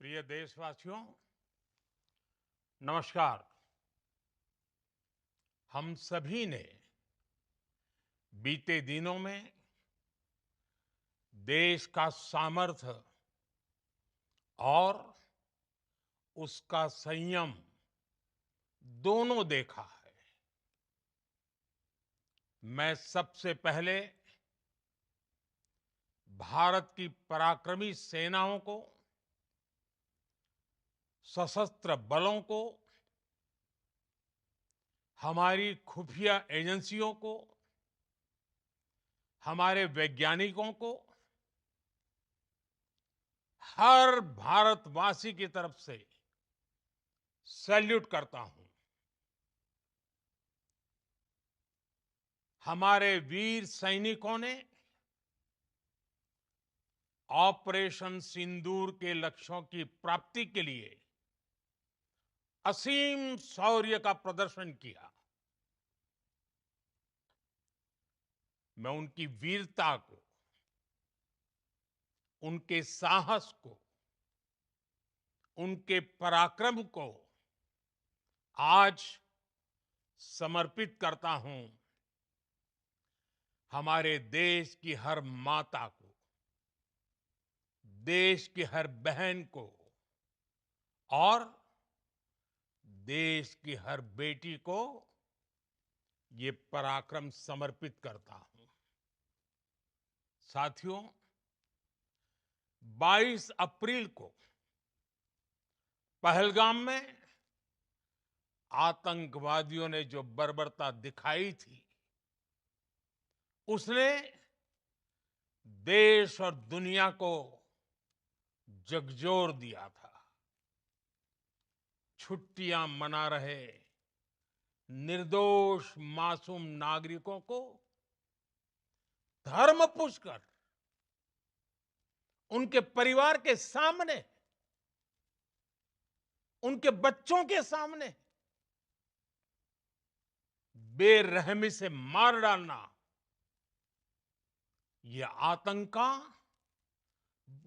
प्रिय देशवासियों, नमस्कार। हम सभी ने बीते दिनों में देश का सामर्थ्य और उसका संयम दोनों देखा है। मैं सबसे पहले भारत की पराक्रमी सेनाओं को, सशस्त्र बलों को, हमारी खुफिया एजेंसियों को, हमारे वैज्ञानिकों को, हर भारतवासी की तरफ से सैल्यूट करता हूं। हमारे वीर सैनिकों ने ऑपरेशन सिंदूर के लक्ष्यों की प्राप्ति के लिए असीम शौर्य का प्रदर्शन किया। मैं उनकी वीरता को, उनके साहस को, उनके पराक्रम को आज समर्पित करता हूं हमारे देश की हर माता को, देश की हर बहन को और देश की हर बेटी को ये पराक्रम समर्पित करता हूं। साथियों, 22 अप्रैल को पहलगाम में आतंकवादियों ने जो बर्बरता दिखाई थी, उसने देश और दुनिया को झकझोर दिया था। छुट्टियां मना रहे निर्दोष मासूम नागरिकों को धर्म पूछकर उनके परिवार के सामने, उनके बच्चों के सामने बेरहमी से मार डालना, यह आतंक का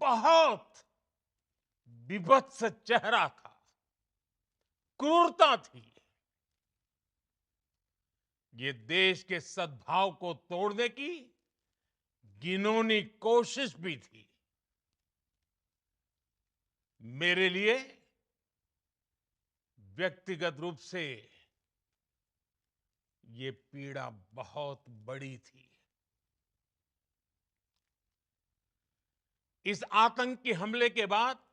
बहुत बीभत्स चेहरा था, क्रूरता थी। ये देश के सद्भाव को तोड़ने की घिनौनी कोशिश भी थी। मेरे लिए व्यक्तिगत रूप से ये पीड़ा बहुत बड़ी थी। इस आतंकी हमले के बाद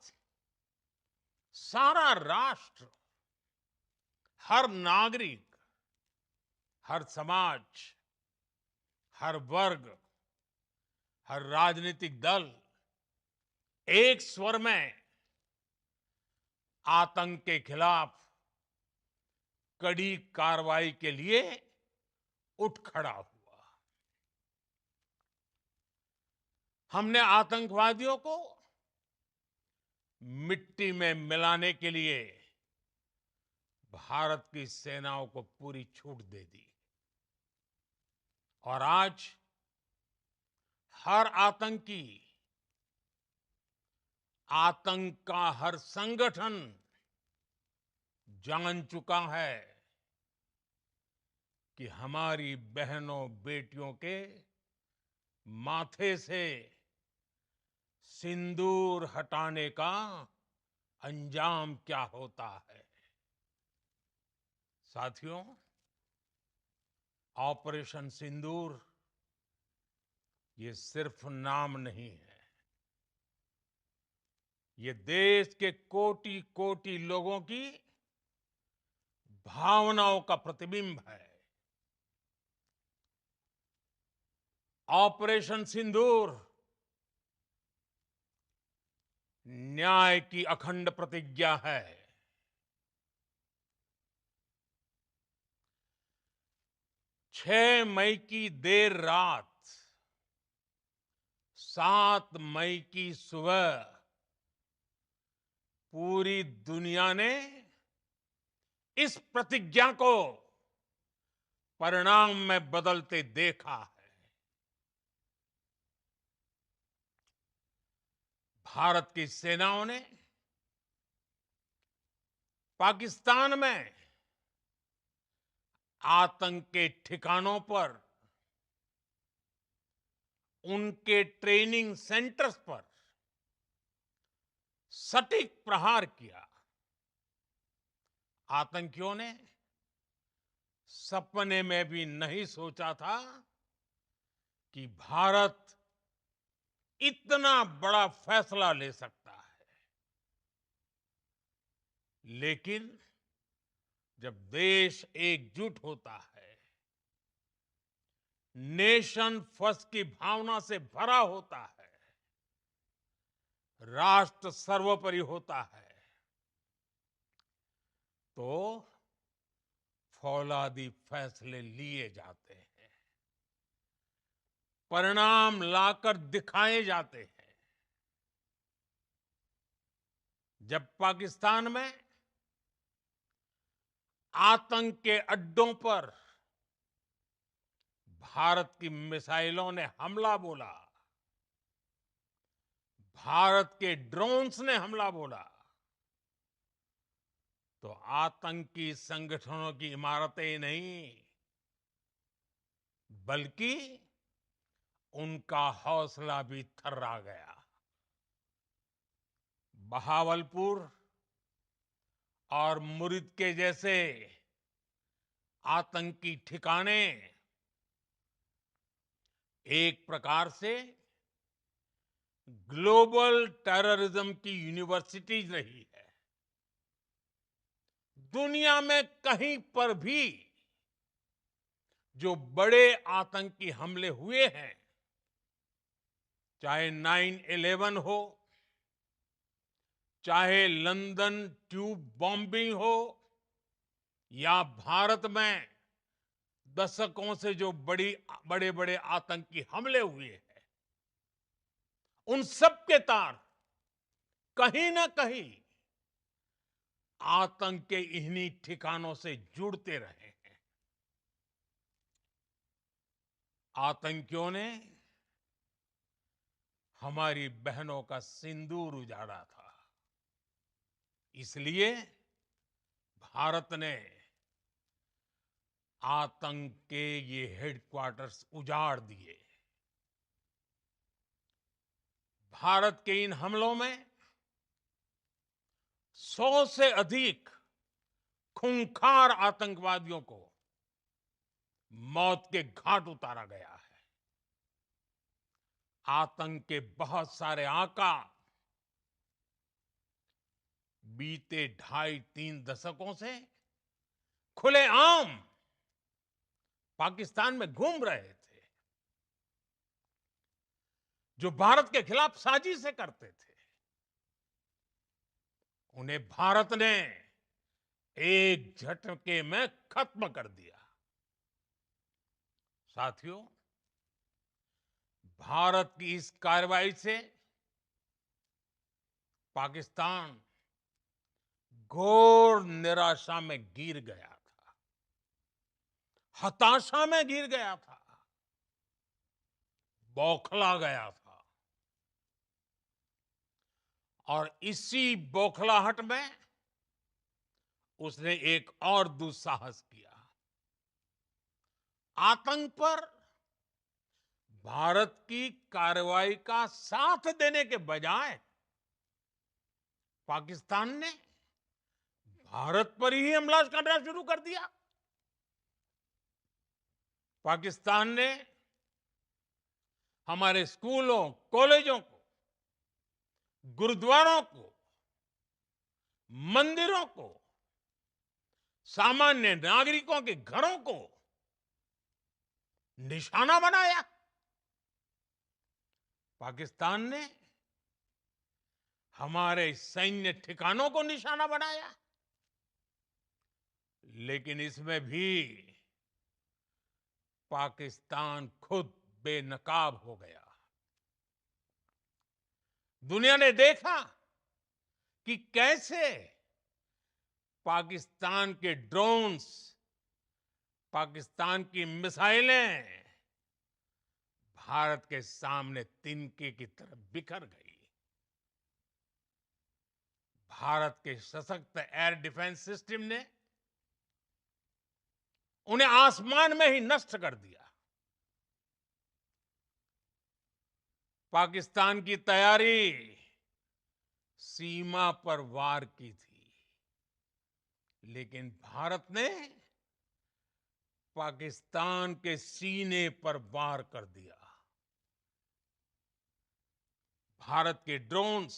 सारा राष्ट्र, हर नागरिक, हर समाज, हर वर्ग, हर राजनीतिक दल एक स्वर में आतंक के खिलाफ कड़ी कार्रवाई के लिए उठ खड़ा हुआ। हमने आतंकवादियों को मिट्टी में मिलाने के लिए भारत की सेनाओं को पूरी छूट दे दी और आज हर आतंकी, आतंक का हर संगठन जान चुका है कि हमारी बहनों बेटियों के माथे से सिंदूर हटाने का अंजाम क्या होता है। साथियों, ऑपरेशन सिंदूर ये सिर्फ नाम नहीं है, ये देश के कोटि कोटि लोगों की भावनाओं का प्रतिबिंब है। ऑपरेशन सिंदूर न्याय की अखंड प्रतिज्ञा है। 6 मई की देर रात, 7 मई की सुबह पूरी दुनिया ने इस प्रतिज्ञा को परिणाम में बदलते देखा है। भारत की सेनाओं ने पाकिस्तान में आतंक के ठिकानों पर, उनके ट्रेनिंग सेंटर्स पर सटीक प्रहार किया। आतंकियों ने सपने में भी नहीं सोचा था कि भारत इतना बड़ा फैसला ले सकता है। लेकिन जब देश एकजुट होता है, नेशन फर्स्ट की भावना से भरा होता है, राष्ट्र सर्वोपरि होता है, तो फौलादी फैसले लिए जाते हैं, परिणाम लाकर दिखाए जाते हैं। जब पाकिस्तान में आतंक के अड्डों पर भारत की मिसाइलों ने हमला बोला, भारत के ड्रोन्स ने हमला बोला, तो आतंकी संगठनों की इमारतें नहीं, बल्कि उनका हौसला भी थर्रा गया। बहावलपुर और मुरिद के जैसे आतंकी ठिकाने एक प्रकार से ग्लोबल टेररिज्म की यूनिवर्सिटीज रही है। दुनिया में कहीं पर भी जो बड़े आतंकी हमले हुए हैं, चाहे 9/11 हो, चाहे लंदन ट्यूब बॉम्बिंग हो, या भारत में दशकों से जो बड़े बड़े आतंकी हमले हुए हैं, उन सब के तार कहीं ना कहीं आतंक के इन्हीं ठिकानों से जुड़ते रहे हैं। आतंकियों ने हमारी बहनों का सिंदूर उजाड़ा था, इसलिए भारत ने आतंक के ये हेडक्वार्टर्स उजाड़ दिए। भारत के इन हमलों में 100 से अधिक खूंखार आतंकवादियों को मौत के घाट उतारा गया है। आतंक के बहुत सारे आका बीते 2.5-3 दशकों से खुलेआम पाकिस्तान में घूम रहे थे, जो भारत के खिलाफ साजिशें करते थे। उन्हें भारत ने एक झटके में खत्म कर दिया। साथियों, भारत की इस कार्रवाई से पाकिस्तान घोर निराशा में गिर गया था, हताशा में गिर गया था, बौखला गया था। और इसी बौखलाहट में उसने एक और दुस्साहस किया। आतंक पर भारत की कार्रवाई का साथ देने के बजाय पाकिस्तान ने भारत पर ही हमला करना शुरू कर दिया। पाकिस्तान ने हमारे स्कूलों, कॉलेजों को, गुरुद्वारों को, मंदिरों को, सामान्य नागरिकों के घरों को निशाना बनाया। पाकिस्तान ने हमारे सैन्य ठिकानों को निशाना बनाया। लेकिन इसमें भी पाकिस्तान खुद बेनकाब हो गया। दुनिया ने देखा कि कैसे पाकिस्तान के ड्रोन्स, पाकिस्तान की मिसाइलें भारत के सामने तिनके की तरह बिखर गई। भारत के सशक्त एयर डिफेंस सिस्टम ने उन्हें आसमान में ही नष्ट कर दिया। पाकिस्तान की तैयारी सीमा पर वार की थी, लेकिन भारत ने पाकिस्तान के सीने पर वार कर दिया। भारत के ड्रोन्स,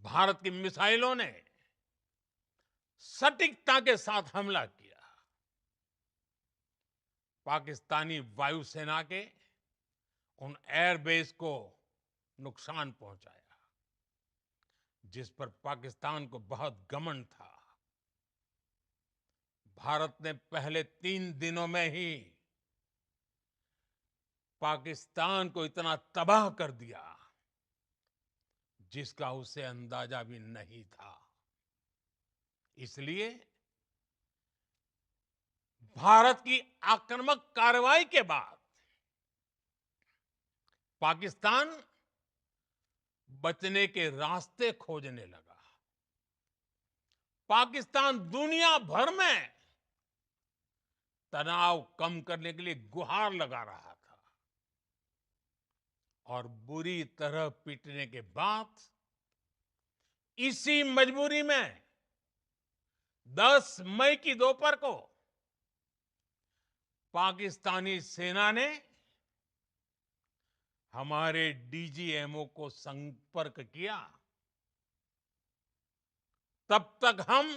भारत की मिसाइलों ने सटीकता के साथ हमला किया। पाकिस्तानी वायुसेना के उन एयरबेस को नुकसान पहुंचाया, जिस पर पाकिस्तान को बहुत घमंड था। भारत ने पहले 3 दिनों में ही पाकिस्तान को इतना तबाह कर दिया, जिसका उसे अंदाजा भी नहीं था। इसलिए भारत की आक्रामक कार्रवाई के बाद पाकिस्तान बचने के रास्ते खोजने लगा। पाकिस्तान दुनिया भर में तनाव कम करने के लिए गुहार लगा रहा था, और बुरी तरह पीटने के बाद इसी मजबूरी में 10 मई की दोपहर को पाकिस्तानी सेना ने हमारे डीजीएमओ को संपर्क किया। तब तक हम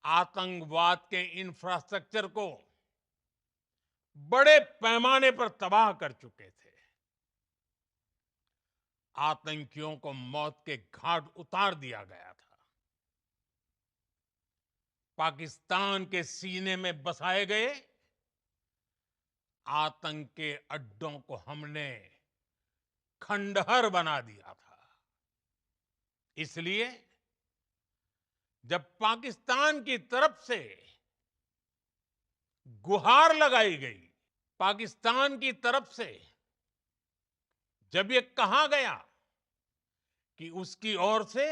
आतंकवाद के इंफ्रास्ट्रक्चर को बड़े पैमाने पर तबाह कर चुके थे। आतंकियों को मौत के घाट उतार दिया गया था। पाकिस्तान के सीने में बसाए गए आतंक के अड्डों को हमने खंडहर बना दिया था। इसलिए जब पाकिस्तान की तरफ से गुहार लगाई गई, पाकिस्तान की तरफ से जब ये कहा गया कि उसकी ओर से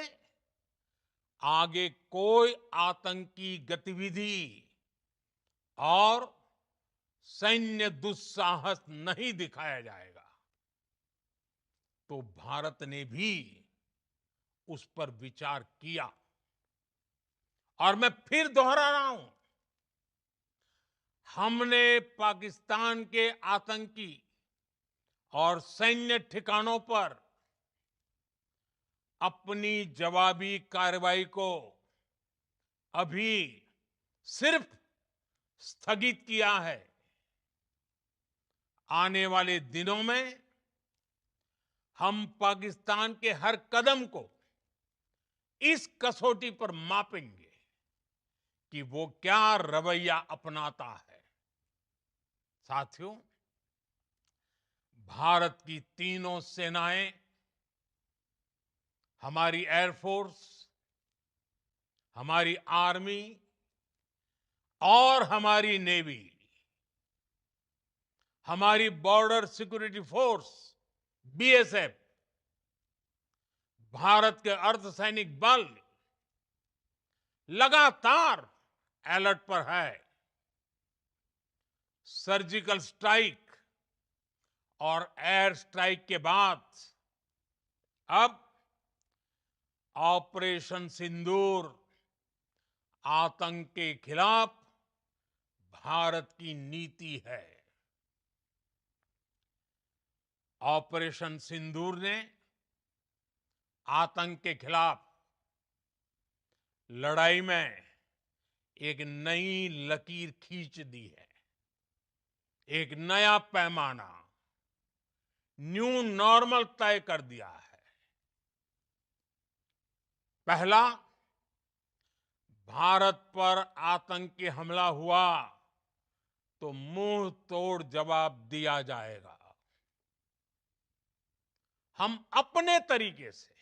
आगे कोई आतंकी गतिविधि और सैन्य दुस्साहस नहीं दिखाया जाएगा, तो भारत ने भी उस पर विचार किया। और मैं फिर दोहरा रहा हूं, हमने पाकिस्तान के आतंकी और सैन्य ठिकानों पर अपनी जवाबी कार्रवाई को अभी सिर्फ स्थगित किया है। आने वाले दिनों में हम पाकिस्तान के हर कदम को इस कसौटी पर मापेंगे कि वो क्या रवैया अपनाता है। साथियों, भारत की तीनों सेनाएं, हमारी एयरफोर्स, हमारी आर्मी और हमारी नेवी, हमारी border security force BSF, Bharat के अर्धसैनिक बल लगातार अलर्ट पर है। सर्जिकल स्ट्राइक और एयर स्ट्राइक के बाद अब ऑपरेशन सिंदूर आतंक के खिलाफ भारत की नीति है। ऑपरेशन सिंदूर ने आतंक के खिलाफ लड़ाई में एक नई लकीर खींच दी है, एक नया पैमाना, न्यू नॉर्मल तय कर दिया है। पहला, भारत पर आतंकी हमला हुआ तो मुंह तोड़ जवाब दिया जाएगा। हम अपने तरीके से,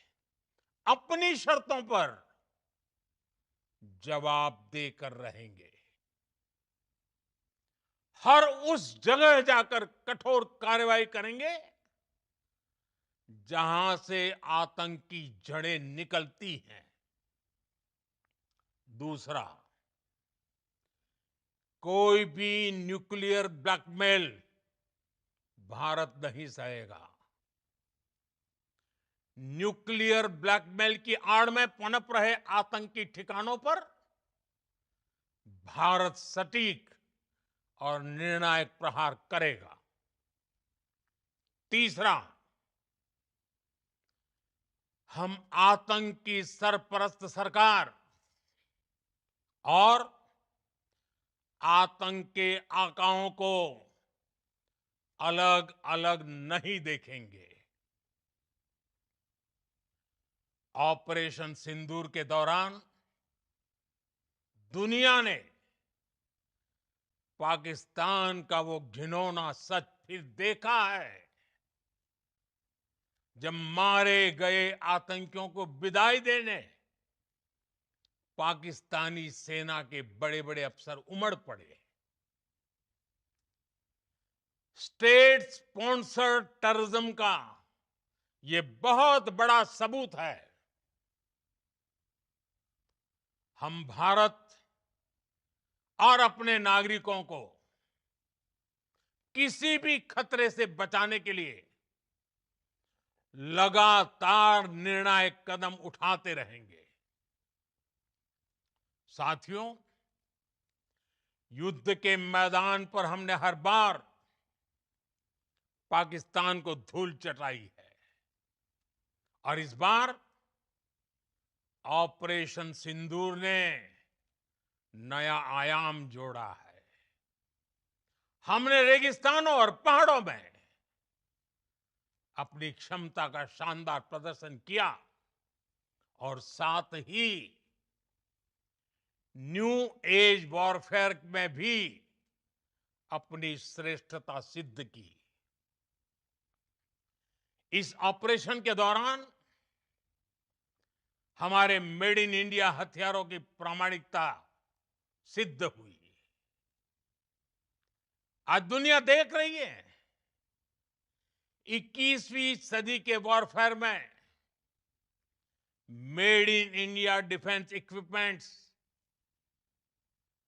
अपनी शर्तों पर जवाब देकर रहेंगे। हर उस जगह जाकर कठोर कार्रवाई करेंगे जहां से आतंक की जड़ें निकलती हैं। दूसरा, कोई भी न्यूक्लियर ब्लैकमेल भारत नहीं सहेगा। न्यूक्लियर ब्लैकमेल की आड़ में पनप रहे आतंकी ठिकानों पर भारत सटीक और निर्णायक प्रहार करेगा। तीसरा, हम आतंक की सरपरस्त सरकार और आतंक के आकाओं को अलग अलग नहीं देखेंगे। ऑपरेशन सिंदूर के दौरान दुनिया ने पाकिस्तान का वो घिनौना सच फिर देखा है, जब मारे गए आतंकियों को विदाई देने पाकिस्तानी सेना के बड़े बड़े अफसर उमड़ पड़े। स्टेट स्पॉन्सर्ड टेररिज्म का ये बहुत बड़ा सबूत है। हम भारत और अपने नागरिकों को किसी भी खतरे से बचाने के लिए लगातार निर्णायक कदम उठाते रहेंगे। साथियों, युद्ध के मैदान पर हमने हर बार पाकिस्तान को धूल चटाई है और इस बार ऑपरेशन सिंदूर ने नया आयाम जोड़ा है। हमने रेगिस्तानों और पहाड़ों में अपनी क्षमता का शानदार प्रदर्शन किया और साथ ही न्यू एज वॉरफेयर में भी अपनी श्रेष्ठता सिद्ध की। इस ऑपरेशन के दौरान हमारे मेड इन इंडिया हथियारों की प्रामाणिकता सिद्ध हुई। आज दुनिया देख रही है 21वीं सदी के वॉरफेयर में made in India defence equipments,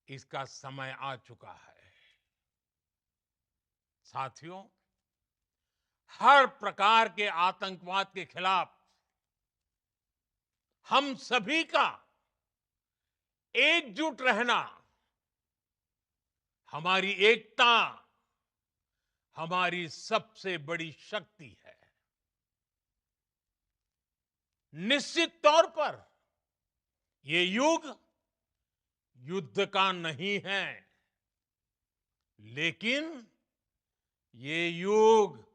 इसका समय आ चुका है। साथियों, हर प्रकार के आतंकवाद के खिलाफ हम सभी का एकजुट रहना हमारी एकता, हमारी सबसे बड़ी शक्ति है। निश्चित तौर पर ये युग युद्ध का नहीं है, लेकिन ये युग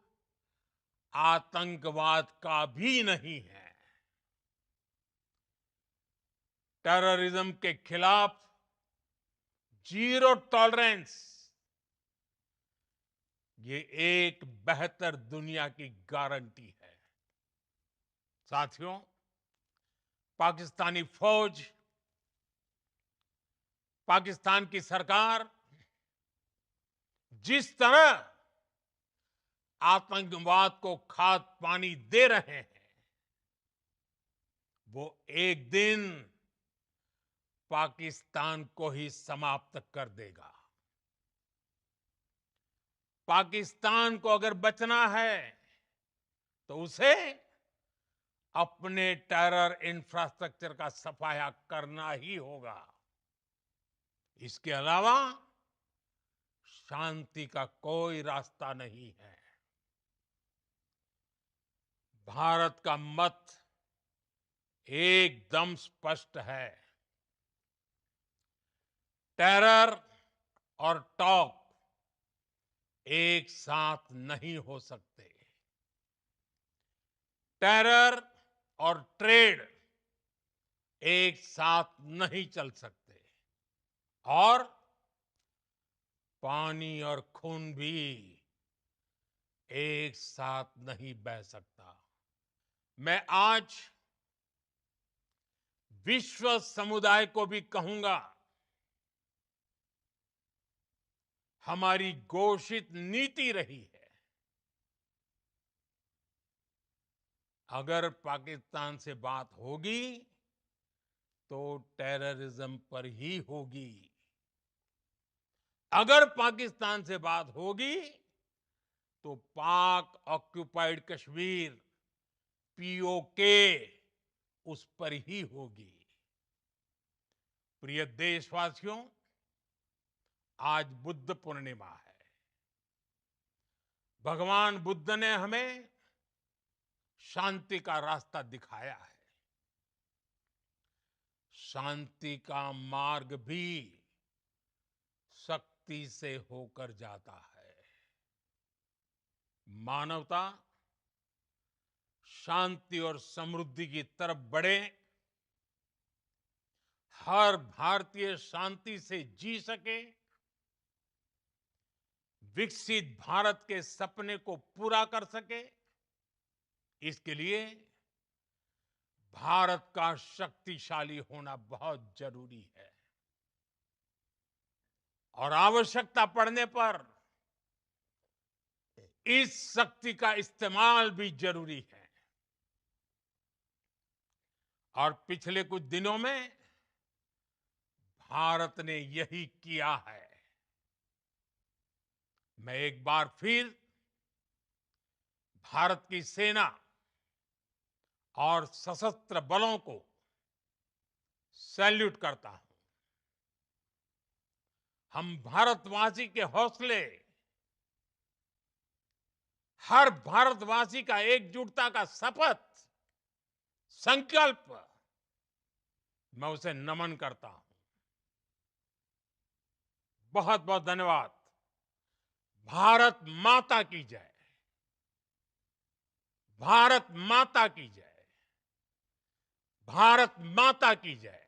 आतंकवाद का भी नहीं है। टेररिज्म के खिलाफ जीरो टॉलरेंस, ये एक बेहतर दुनिया की गारंटी है। साथियों, पाकिस्तानी फौज, पाकिस्तान की सरकार जिस तरह आतंकवाद को खाद पानी दे रहे हैं, वो एक दिन पाकिस्तान को ही समाप्त कर देगा। पाकिस्तान को अगर बचना है तो उसे अपने टेरर इंफ्रास्ट्रक्चर का सफाया करना ही होगा। इसके अलावा शांति का कोई रास्ता नहीं है। भारत का मत एकदम स्पष्ट है। टेरर और टॉक एक साथ नहीं हो सकते। टेरर और ट्रेड एक साथ नहीं चल सकते और पानी और खून भी एक साथ नहीं बह सकता। मैं आज विश्व समुदाय को भी कहूंगा, हमारी घोषित नीति रही है अगर पाकिस्तान से बात होगी तो टेररिज्म पर ही होगी। अगर पाकिस्तान से बात होगी तो पाक ऑक्युपाइड कश्मीर पीओके उस पर ही होगी। प्रिय देशवासियों, आज बुद्ध पूर्णिमा है। भगवान बुद्ध ने हमें शांति का रास्ता दिखाया है। शांति का मार्ग भी शक्ति से होकर जाता है। मानवता शांति और समृद्धि की तरफ बढ़े, हर भारतीय शांति से जी सके, विकसित भारत के सपने को पूरा कर सके, इसके लिए भारत का शक्तिशाली होना बहुत जरूरी है। और आवश्यकता पड़ने पर इस शक्ति का इस्तेमाल भी जरूरी है। और पिछले कुछ दिनों में भारत ने यही किया है। मैं एक बार फिर भारत की सेना और सशस्त्र बलों को सैल्यूट करता हूं। हम भारतवासी के हौसले, हर भारतवासी का एकजुटता का शपथ, संकल्प, मैं उसे नमन करता हूं। बहुत बहुत धन्यवाद। भारत माता की जय। भारत माता की जय। भारत माता की जय।